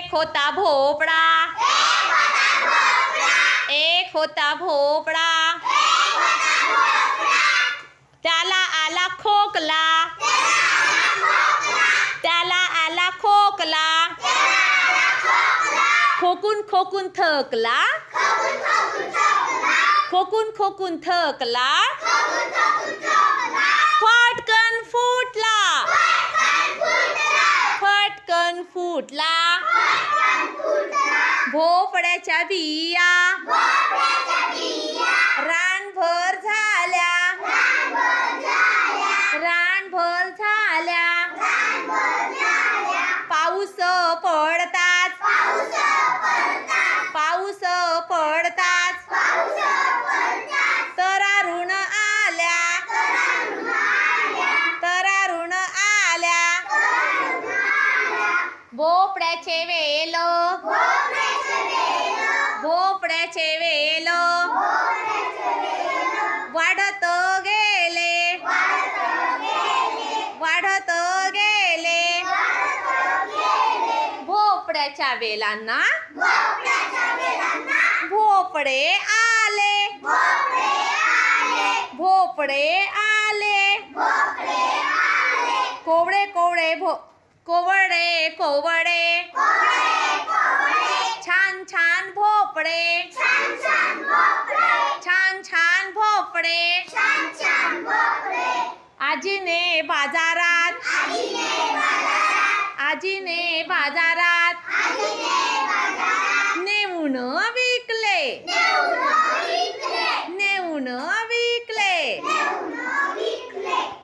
एक होता भोपळा, एक होता भोपळा, त्याला आला खोकला, त्याला आला खोकला, खोकून खोकून थकला, खोकून खोकून थकला, फटकन फुटला, फटकन फुटला, भोपळ्याच्या बिया रानभर झाल्या, रानभर झाल्या, पाऊस पडताच, पाऊस पडताच, तरारून आल्या, तरारून आल्या, भोपळ्याचे वेल, भोपळ्याचे वेल वाढत गेले, वाढत गेले, भोपळ्याच्या वेलांना भोपळे आले, भोपळे आले, कोवळे कोवळे कोवळे कोवळे, छान छान भोपळे, छान छान भोपळे, आजीने बाजारात, आजीने बाजारात